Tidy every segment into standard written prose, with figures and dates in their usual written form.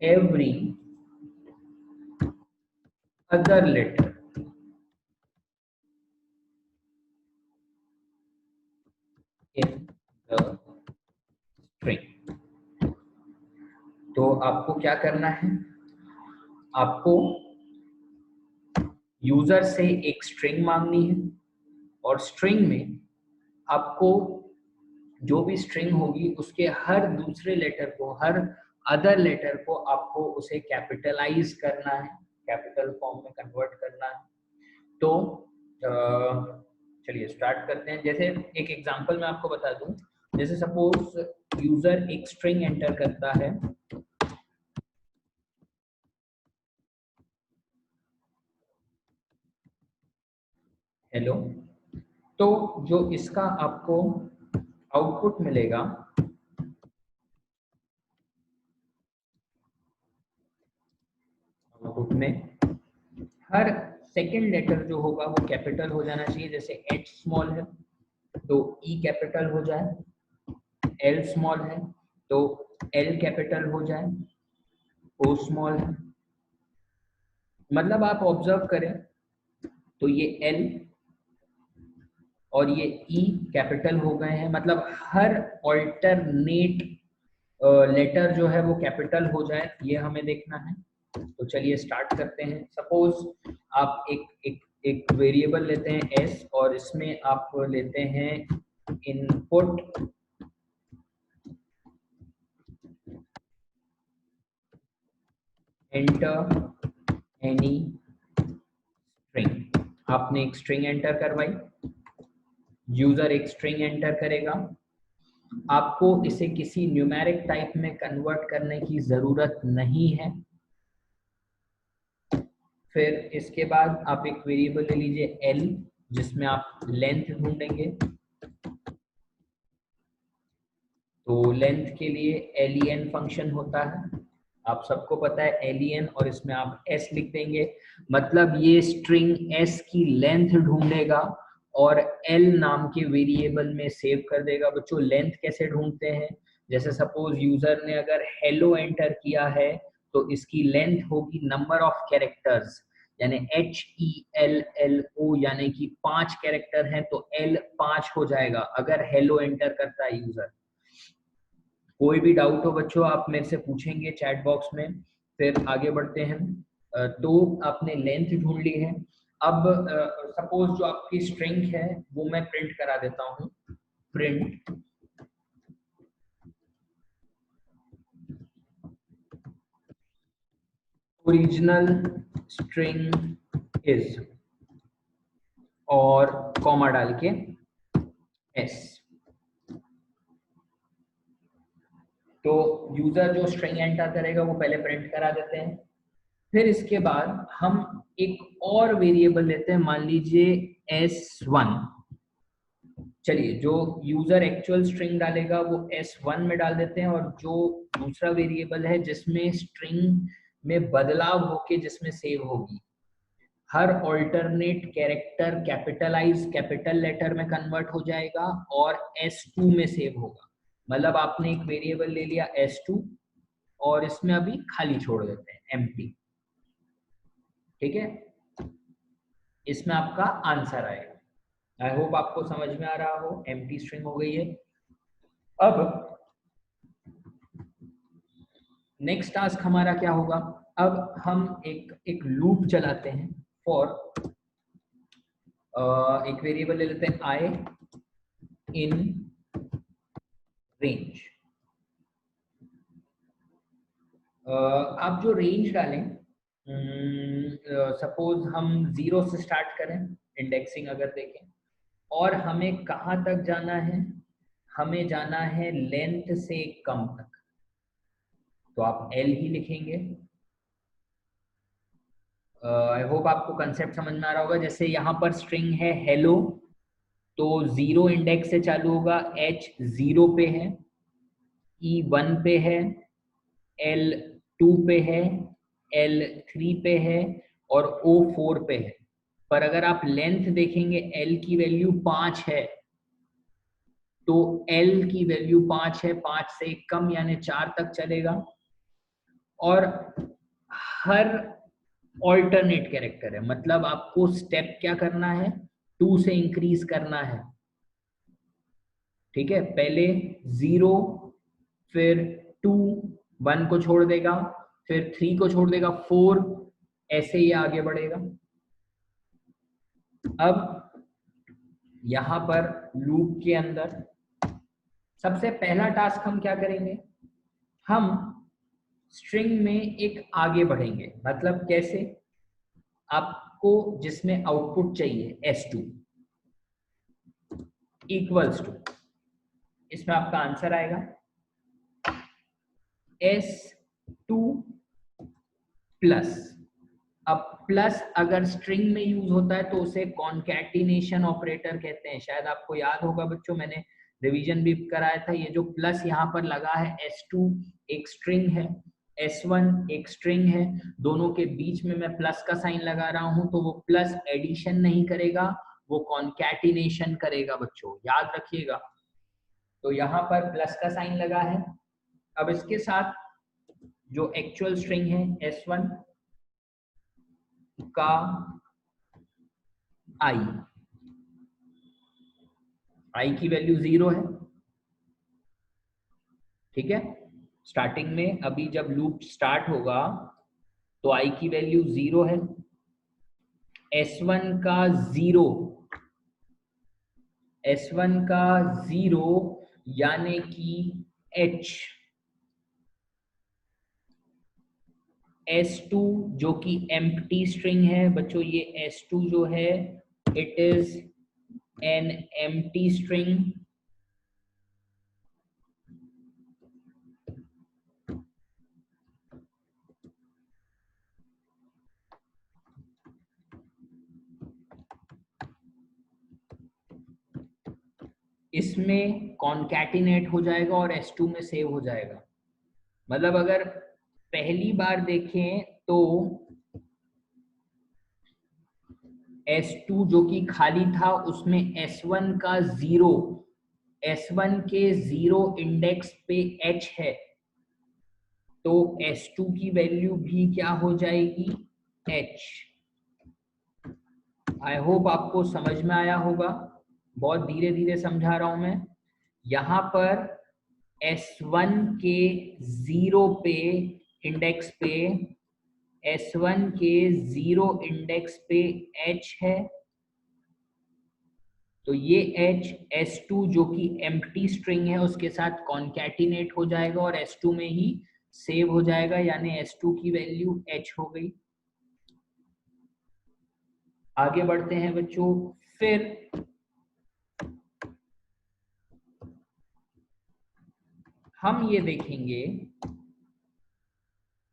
every other letter in the string। तो आपको क्या करना है, आपको यूजर से एक स्ट्रिंग मांगनी है और स्ट्रिंग में आपको जो भी स्ट्रिंग होगी उसके हर दूसरे लेटर को, हर अदर लेटर को आपको उसे कैपिटलाइज करना है, कैपिटल फॉर्म में कन्वर्ट करना है। तो चलिए स्टार्ट करते हैं। जैसे एक एग्जांपल मैं आपको बता दूं, जैसे सपोज यूजर एक स्ट्रिंग एंटर करता है, हेलो, तो जो इसका आपको आउटपुट मिलेगा, आउटपुट में हर सेकेंड लेटर जो होगा वो कैपिटल हो जाना चाहिए। जैसे H स्मॉल है तो E कैपिटल हो जाए, L स्मॉल है तो L कैपिटल हो जाए, O स्मॉल है। मतलब आप ऑब्जर्व करें तो ये L और ये E कैपिटल हो गए हैं, मतलब हर ऑल्टरनेट लेटर जो है वो कैपिटल हो जाए, ये हमें देखना है। तो चलिए स्टार्ट करते हैं। सपोज आप एक वेरिएबल लेते हैं s और इसमें आप लेते हैं इनपुट एंटर एनी स्ट्रिंग। आपने एक स्ट्रिंग एंटर करवाई, यूजर एक स्ट्रिंग एंटर करेगा, आपको इसे किसी न्यूमेरिक टाइप में कन्वर्ट करने की जरूरत नहीं है। फिर इसके बाद आप एक वेरिएबल ले लीजिए l, जिसमें आप लेंथ ढूंढेंगे। तो लेंथ के लिए len फंक्शन होता है, आप सबको पता है len, और इसमें आप s लिख देंगे। मतलब ये स्ट्रिंग s की लेंथ ढूंढेगा और l नाम के वेरिएबल में सेव कर देगा। बच्चों लेंथ कैसे ढूंढते हैं, जैसे सपोज यूजर ने अगर हेलो एंटर किया है तो इसकी लेंथ होगी नंबर ऑफ कैरेक्टर्स, यानी HELLO, यानी कि 5 कैरेक्टर हैं तो L 5 हो जाएगा अगर हेलो एंटर करता है यूजर। कोई भी डाउट हो बच्चों आप मेरे से पूछेंगे चैट बॉक्स में, फिर आगे बढ़ते हैं। तो आपने लेंथ ढूंढ ली है। अब सपोज जो आपकी स्ट्रिंग है वो मैं प्रिंट करा देता हूं, प्रिंट ओरिजिनल स्ट्रिंग इज, और कॉमा डाल के s। तो यूजर जो स्ट्रिंग एंटर करेगा वो पहले प्रिंट करा देते हैं। फिर इसके बाद हम एक और वेरिएबल लेते हैं, मान लीजिए s1। चलिए जो यूजर एक्चुअल स्ट्रिंग डालेगा वो s1 में डाल देते हैं, और जो दूसरा वेरिएबल है जिसमें स्ट्रिंग में बदलाव होके जिसमें सेव होगी, हर alternate character capitalize capital letter में कन्वर्ट हो जाएगा और s2 में सेव होगा। मतलब आपने एक वेरिएबल ले लिया s2 और इसमें अभी खाली छोड़ देते हैं, एम्प्टी। ठीक है, इसमें आपका आंसर आएगा। आई होप आपको समझ में आ रहा हो, एम्प्टी स्ट्रिंग हो गई है। अब नेक्स्ट टास्क हमारा क्या होगा, अब हम एक लूप चलाते हैं फॉर एक वेरिएबल ले लेते हैं i इन रेंज। आप जो रेंज डालें, सपोज हम 0 से स्टार्ट करें, इंडेक्सिंग अगर देखें, और हमें कहाँ तक जाना है, हमें जाना है लेंथ से कम तक, तो आप L ही लिखेंगे। आई होप आपको कंसेप्ट समझ में आ रहा होगा। जैसे यहाँ पर स्ट्रिंग है हेलो, तो 0 इंडेक्स से चालू होगा, H 0 पे है, E 1 पे है, L 2 पे है, L 3 पे है और O 4 पे है। पर अगर आप लेंथ देखेंगे L की वैल्यू 5 है, तो L की वैल्यू 5 है, 5 से कम यानी 4 तक चलेगा। और हर ऑल्टरनेट कैरेक्टर है, मतलब आपको स्टेप क्या करना है, 2 से इंक्रीज करना है। ठीक है, पहले 0, फिर 2, 1 को छोड़ देगा, फिर 3 को छोड़ देगा, 4, ऐसे ही आगे बढ़ेगा। अब यहां पर लूप के अंदर सबसे पहला टास्क हम क्या करेंगे, हम स्ट्रिंग में एक आगे बढ़ेंगे। मतलब कैसे, आपको जिसमें आउटपुट चाहिए S2 इक्वल्स टू, इसमें आपका आंसर आएगा S2 प्लस। अब प्लस अगर स्ट्रिंग में यूज होता है तो उसे कॉन्कैटिनेशन ऑपरेटर कहते हैं। शायद आपको याद होगा बच्चों, मैंने रिवीजन भी कराया था। ये जो प्लस यहाँ पर लगा है, S2 एक स्ट्रिंग है, S1 एक स्ट्रिंग है, दोनों के बीच में मैं प्लस का साइन लगा रहा हूं, तो वो प्लस एडिशन नहीं करेगा, वो कॉन्कैटिनेशन करेगा बच्चों, याद रखिएगा। तो यहाँ पर प्लस का साइन लगा है। अब इसके साथ जो एक्चुअल स्ट्रिंग है S1 का आई की वैल्यू 0 है। ठीक है, स्टार्टिंग में अभी जब लूप स्टार्ट होगा तो आई की वैल्यू 0 है। S1 का 0, S1 का 0 यानी कि H। S2 जो कि एम्प्टी स्ट्रिंग है बच्चों, ये S2 जो है it is an empty string. इसमें कॉन्कैटिनेट हो जाएगा और S2 में सेव हो जाएगा। मतलब अगर पहली बार देखें तो S2 जो कि खाली था उसमें S1 का 0, S1 के 0 इंडेक्स पे H है, तो S2 की वैल्यू भी क्या हो जाएगी, H। आई होप आपको समझ में आया होगा, बहुत धीरे धीरे समझा रहा हूं मैं। यहां पर S1 के 0 पे इंडेक्स पे, S1 के 0 इंडेक्स पे H है, तो ये H S2 जो कि एम्प्टी स्ट्रिंग है उसके साथ कॉन्कैटिनेट हो जाएगा और S2 में ही सेव हो जाएगा, यानी S2 की वैल्यू H हो गई। आगे बढ़ते हैं बच्चों, फिर हम ये देखेंगे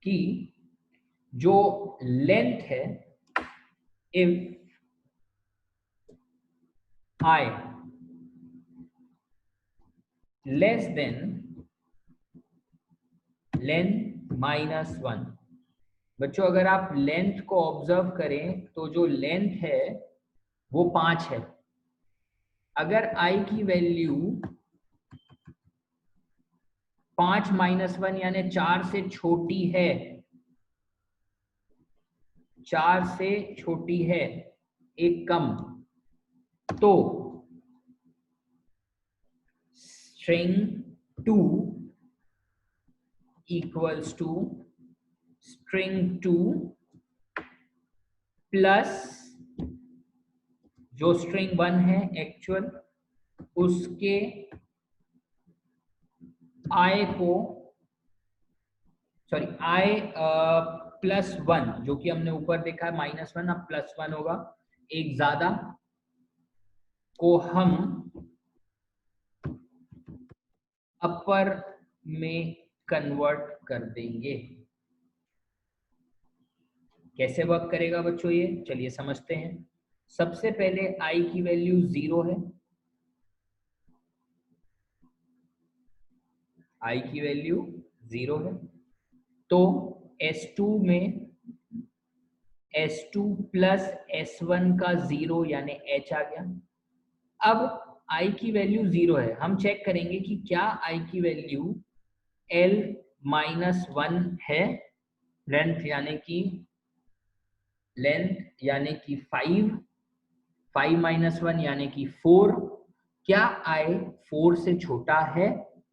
कि जो लेंथ है, if I less than length -1। बच्चों अगर आप लेंथ को ऑब्जर्व करें तो जो लेंथ है वो 5 है। अगर I की वैल्यू 5 -1 यानी 4 से छोटी है, 4 से छोटी है, एक कम, तो string 2 equals to string 2 plus जो स्ट्रिंग 1 है एक्चुअल, उसके आई को, सॉरी आई +1 जो कि हमने ऊपर देखा है -1, अब +1 होगा, एक ज्यादा, को हम अपर में कन्वर्ट कर देंगे। कैसे वर्क करेगा बच्चों ये, चलिए समझते हैं। सबसे पहले आई की वैल्यू 0 है, आई की वैल्यू 0 है, तो S2 में S2 प्लस S1 का 0 यानी H आ गया। अब I की वैल्यू 0 है, हम चेक करेंगे कि क्या I की वैल्यू L -1 है। लेंथ यानी कि 5 माइनस 1 यानी कि 4। क्या I 4 से छोटा है?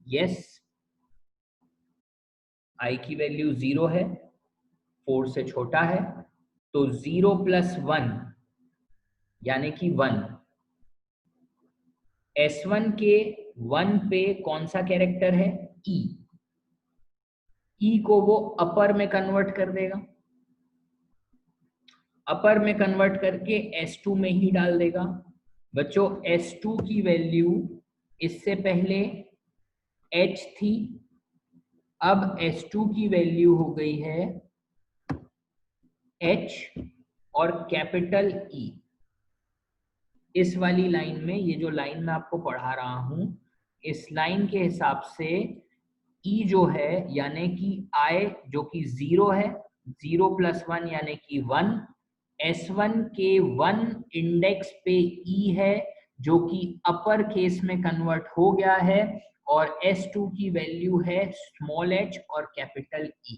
यस, I की वैल्यू 0 है, 4 से छोटा है, तो 0 प्लस 1 यानी कि 1। S1 के 1 पे कौन सा कैरेक्टर है? E। E को वो अपर में कन्वर्ट कर देगा, अपर में कन्वर्ट करके S2 में ही डाल देगा। बच्चों S2 की वैल्यू इससे पहले H थी, अब S2 की वैल्यू हो गई है H और कैपिटल E। इस वाली लाइन में, ये जो लाइन मैं आपको पढ़ा रहा हूं, इस लाइन के हिसाब से E जो है यानी कि I जो कि 0 है, 0 प्लस 1 यानी कि 1। S1 के 1 इंडेक्स पे E है जो कि अपर केस में कन्वर्ट हो गया है, और S2 की वैल्यू है स्मॉल h और कैपिटल E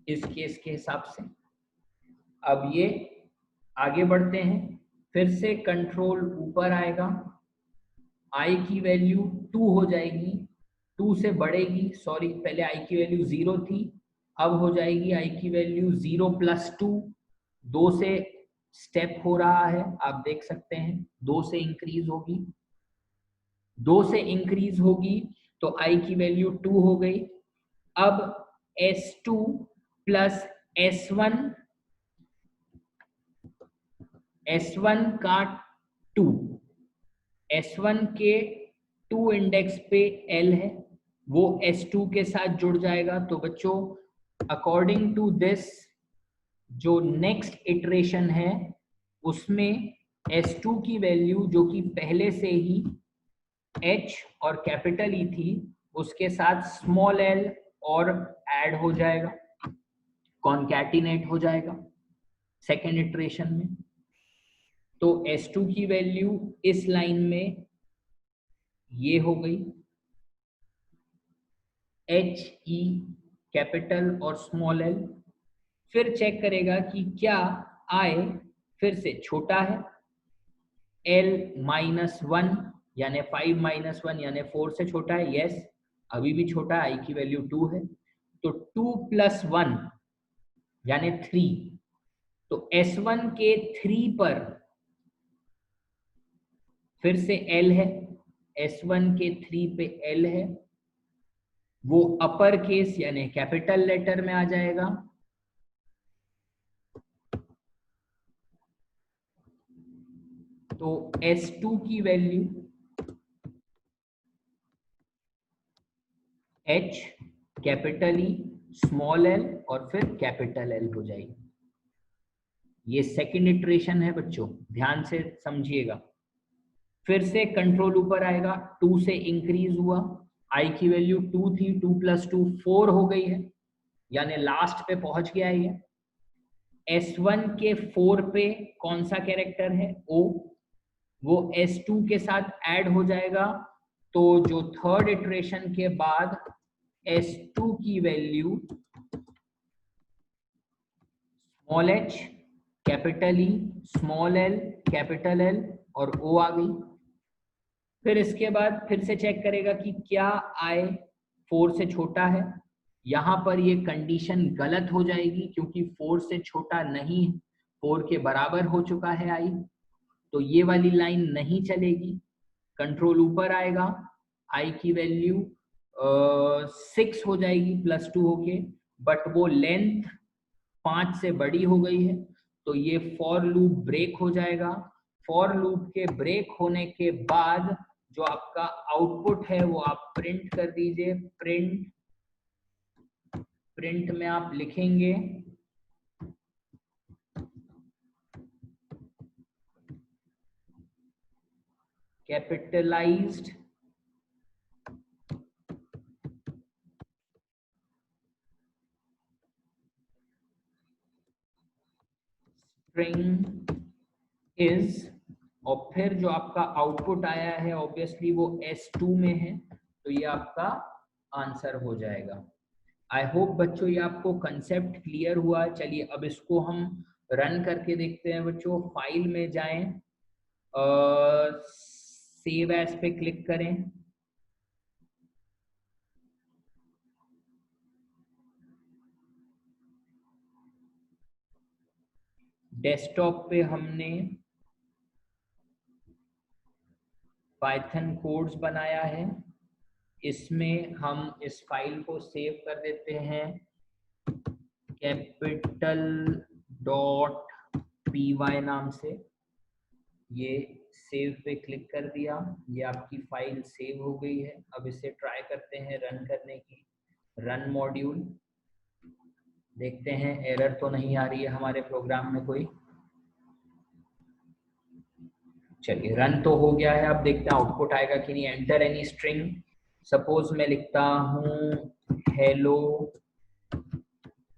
इस केस के हिसाब से। अब ये आगे बढ़ते हैं, फिर से कंट्रोल ऊपर आएगा, I की वैल्यू 2 हो जाएगी, 2 से बढ़ेगी, सॉरी पहले I की वैल्यू 0 थी, अब हो जाएगी I की वैल्यू 0 प्लस 2, 2 से स्टेप हो रहा है, आप देख सकते हैं 2 से इंक्रीज होगी, 2 से इंक्रीज होगी तो I की वैल्यू 2 हो गई। अब S2 प्लस S1 का 2, S1 के 2 इंडेक्स पे L है, वो S2 के साथ जुड़ जाएगा। तो बच्चों अकॉर्डिंग टू दिस जो नेक्स्ट इटरेशन है उसमें S2 की वैल्यू जो कि पहले से ही H और कैपिटल E थी उसके साथ स्मॉल l और ऐड हो जाएगा, कॉन्कैटिनेट हो जाएगा सेकेंड इटरेशन में। तो S2 की वैल्यू इस लाइन में ये हो गई, H E कैपिटल और स्मॉल l। फिर चेक करेगा कि क्या I फिर से छोटा है, L माइनस 1 यानी 5 माइनस 1 यानी 4 से छोटा है, यस अभी भी छोटा है, I की वैल्यू 2 है, तो 2 प्लस 1 यानी 3, तो S1 के 3 पर फिर से L है, S1 के 3 पे L है, वो अपर केस यानी कैपिटल लेटर में आ जाएगा। तो S2 की value H capital E small l और फिर कैपिटल L हो जाएगी। ये सेकंड इटरेशन है बच्चों, ध्यान से समझिएगा। फिर से कंट्रोल ऊपर आएगा, 2 से इंक्रीज हुआ, I की वैल्यू 2 थी, 2 प्लस 2 4 हो गई है, यानी लास्ट पे पहुंच गया है। S1 के 4 पे कौन सा कैरेक्टर है? O, वो S2 के साथ ऐड हो जाएगा, तो जो थर्ड इटरेशन के बाद S2 की value small h capital E small l capital L और O आ गई। फिर इसके बाद फिर से चेक करेगा कि क्या I 4 से छोटा है। यहाँ पर ये कंडीशन गलत हो जाएगी क्योंकि 4 से छोटा नहीं, 4 के बराबर हो चुका है I, तो ये वाली लाइन नहीं चलेगी। कंट्रोल ऊपर आएगा, I की वैल्यू 6 हो जाएगी प्लस 2 होके, बट वो लेंथ 5 से बड़ी हो गई है, तो ये फॉर लूप ब्रेक हो जाएगा। फॉर लूप के ब्रेक होने के बाद जो आपका आउटपुट है वो आप प्रिंट कर दीजिए। प्रिंट में आप लिखेंगे कैपिटलाइज्ड स्ट्रिंग इज, और फिर जो आपका आउटपुट आया है ऑब्वियसली वो S2 में है, तो ये आपका आंसर हो जाएगा। आई होप बच्चों ये आपको कंसेप्ट क्लियर हुआ। चलिए अब इसको हम रन करके देखते हैं बच्चों। फाइल में जाएं, सेव एज पे क्लिक करें। डेस्कटॉप पे हमने पाइथन कोड्स बनाया है, इसमें हम इस फाइल को सेव कर देते हैं कैपिटल डॉट py नाम से। ये सेव पे क्लिक कर दिया, ये आपकी फाइल सेव हो गई है। अब इसे ट्राई करते हैं रन करने की। रन मॉड्यूल, देखते हैं एरर तो नहीं आ रही है हमारे प्रोग्राम में कोई। चलिए रन तो हो गया है, अब देखते हैं आउटपुट आएगा कि नहीं। एंटर एनी स्ट्रिंग, सपोज मैं लिखता हूँ हेलो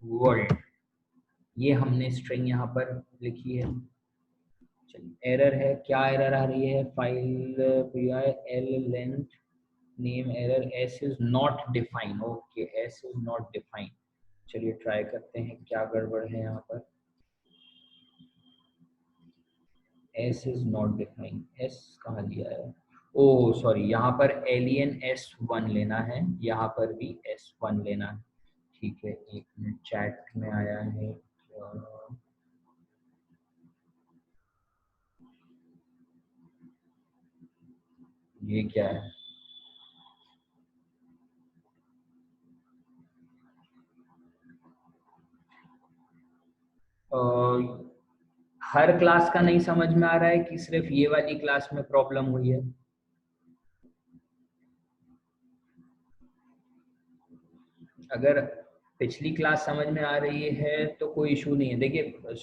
वर्ल्ड, ये हमने स्ट्रिंग यहाँ पर लिखी है। चलिए एरर है, क्या एरर आ रही है? File L length name error, S is not define. Okay, S is not define. चलिए ट्राई करते हैं क्या गड़बड़ है यहाँ पर। S is not define, S कहाँ दिया है? ओ सॉरी, यहाँ पर एलियन S1 लेना है, यहाँ पर भी S1 लेना है। ठीक है, एक मिनट, चैट में आया है ये क्या है? हर क्लास का नहीं समझ में आ रहा है कि सिर्फ ये वाली क्लास में प्रॉब्लम हुई है? अगर पिछली क्लास समझ में आ रही है तो कोई इशू नहीं है। देखिए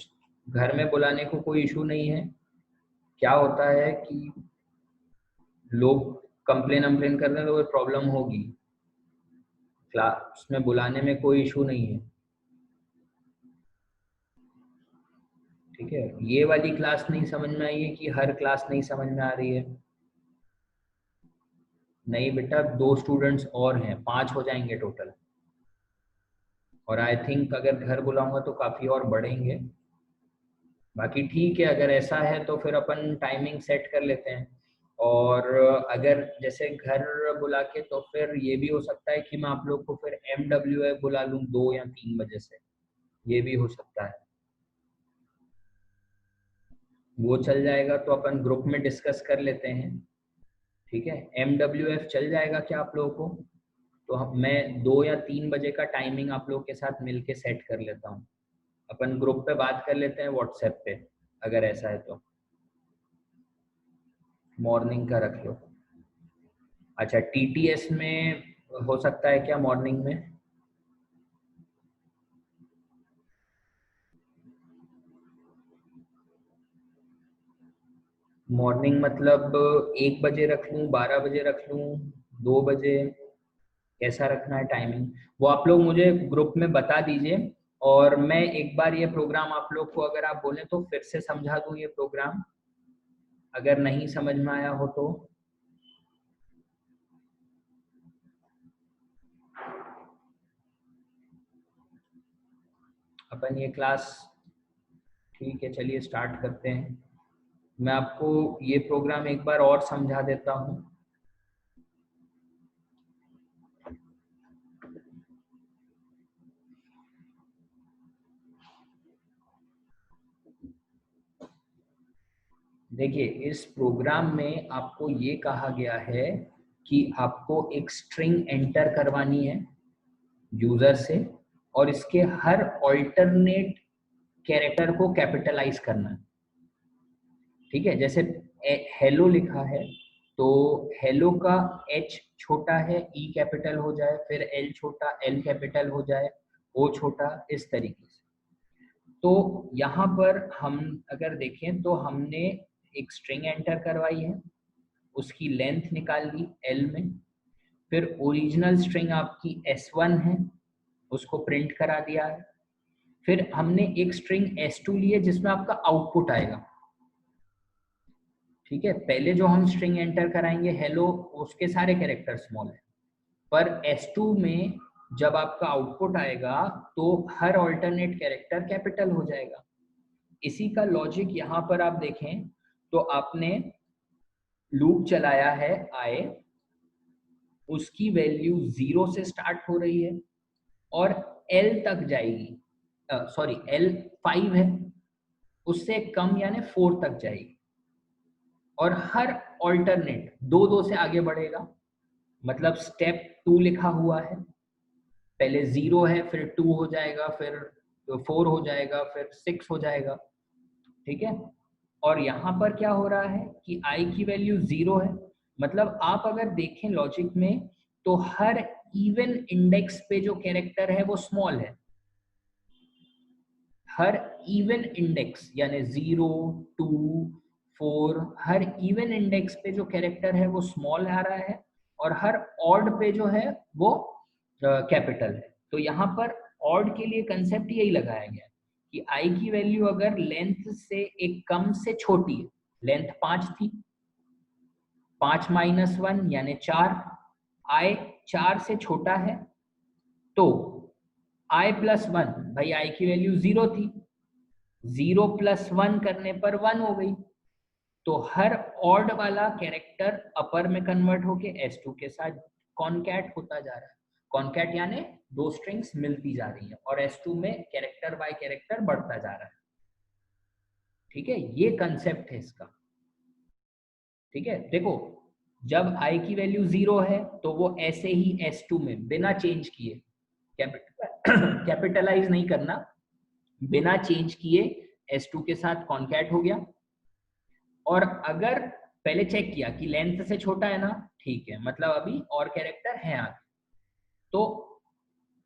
घर में बुलाने को कोई इशू नहीं है। क्या होता है कि लोग कंप्लेन अम्प्लेन कर रहे हैं तो कोई प्रॉब्लम होगी। क्लास में बुलाने में कोई इशू नहीं है, ठीक है। ये वाली क्लास नहीं समझ में आई है कि हर क्लास नहीं समझ में आ रही है? नहीं बेटा, 2 स्टूडेंट्स और हैं, 5 हो जाएंगे टोटल। और आई थिंक अगर घर बुलाऊंगा तो काफी और बढ़ेंगे। बाकी ठीक है, अगर ऐसा है तो फिर अपन टाइमिंग सेट कर लेते हैं। और अगर जैसे घर बुला के, तो फिर ये भी हो सकता है कि मैं आप लोग को फिर MWF बुला लूँ 2 या 3 बजे से, ये भी हो सकता है। वो चल जाएगा तो अपन ग्रुप में डिस्कस कर लेते हैं, ठीक है। MWF चल जाएगा क्या आप लोगों को? तो मैं 2 या 3 बजे का टाइमिंग आप लोगों के साथ मिलके सेट कर लेता हूँ। अपन ग्रुप पे बात कर लेते हैं व्हाट्सएप पे, अगर ऐसा है तो। मॉर्निंग का रख लो। अच्छा, TTS में हो सकता है क्या मॉर्निंग में? मॉर्निंग मतलब 1 बजे रख लूँ, 12 बजे रख लूँ, 2 बजे? कैसा रखना है टाइमिंग, वो आप लोग मुझे ग्रुप में बता दीजिए। और मैं एक बार ये प्रोग्राम आप लोग को, अगर आप बोले तो फिर से समझा दूँ ये प्रोग्राम, अगर नहीं समझ में आया हो तो। अपन ये क्लास, ठीक है चलिए स्टार्ट करते हैं। मैं आपको ये प्रोग्राम एक बार और समझा देता हूँ। देखिए इस प्रोग्राम में आपको ये कहा गया है कि आपको एक स्ट्रिंग एंटर करवानी है यूजर से, और इसके हर ऑल्टरनेट कैरेक्टर को कैपिटलाइज करना है, ठीक है। जैसे हेलो लिखा है तो हेलो का H छोटा है, E कैपिटल हो जाए, फिर L छोटा, L कैपिटल हो जाए, O छोटा, इस तरीके से। तो यहाँ पर हम अगर देखें तो हमने एक स्ट्रिंग एंटर करवाई है, उसकी लेंथ निकाल ली L में, फिर ओरिजिनल स्ट्रिंग आपकी S1 है, उसको प्रिंट करा दिया है। फिर हमने एक स्ट्रिंग S2 ली है जिसमें आपका आउटपुट आएगा, ठीक है। पहले जो हम स्ट्रिंग एंटर कराएंगे हेलो, उसके सारे कैरेक्टर स्मॉल है, पर S2 में जब आपका आउटपुट आएगा तो हर ऑल्टरनेट कैरेक्टर कैपिटल हो जाएगा। इसी का लॉजिक यहाँ पर आप देखें तो आपने लूप चलाया है I, उसकी वैल्यू 0 से स्टार्ट हो रही है और L तक जाएगी, सॉरी L 5 है, उससे कम यानी 4 तक जाएगी और हर ऑल्टरनेट 2 से आगे बढ़ेगा। मतलब स्टेप 2 लिखा हुआ है, पहले 0 है, फिर 2 हो जाएगा, फिर 4 हो जाएगा, फिर 6 हो जाएगा, ठीक है। और यहाँ पर क्या हो रहा है कि I की वैल्यू 0 है, मतलब आप अगर देखें लॉजिक में तो हर इवन इंडेक्स पे जो कैरेक्टर है वो स्मॉल है। हर इवन इंडेक्स यानी 0, 2, 4, हर इवन इंडेक्स पे जो कैरेक्टर है वो स्मॉल आ रहा है और हर ऑड पे जो है वो कैपिटल है। तो यहाँ पर ऑड के लिए कंसेप्ट यही लगाया गया कि I की वैल्यू अगर लेंथ से एक कम से छोटी है, लेंथ 5 थी, 5 माइनस 1 यानी 4, I 4 से छोटा है तो I प्लस 1, भाई I की वैल्यू 0 थी, 0 प्लस 1 करने पर 1 हो गई, तो हर ऑड वाला कैरेक्टर अपर में कन्वर्ट होके S2 के साथ कॉन्कैट होता जा रहा है। कॉन्कैट यानी 2 स्ट्रिंग्स मिलती जा रही है और S2 में कैरेक्टर बाय कैरेक्टर बढ़ता जा रहा है, ठीक है। ये कंसेप्ट है इसका, ठीक है। देखो जब I की वैल्यू 0 है तो वो ऐसे ही S2 में बिना चेंज किए कैपिटलाइज नहीं करना, बिना चेंज किए S2 के साथ कॉन्कैट हो गया। और अगर पहले चेक किया कि लेंथ से छोटा है ना, ठीक है, मतलब अभी और कैरेक्टर है आगे, तो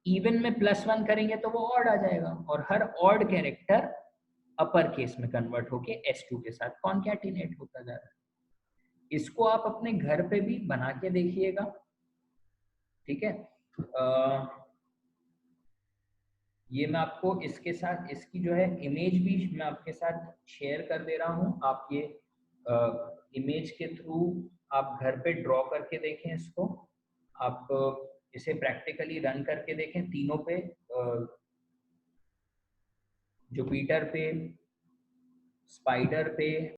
इवन में +1 करेंगे तो वो ऑड आ जाएगा और हर ऑड कैरेक्टर अपर केस में कन्वर्ट होके S2 के साथ कॉन्कैटिनेट होता जा रहा है। इसको आप अपने घर पे भी बना के देखिएगा, ठीक है। ये मैं आपको इसके साथ इसकी जो है इमेज भी मैं आपके साथ शेयर कर दे रहा हूँ। आप ये इमेज के थ्रू आप घर पे ड्रॉ करके देखें इसको, आप इसे प्रैक्टिकली रन करके देखें तीनों पे, जुपिटर पे, स्पाइडर पे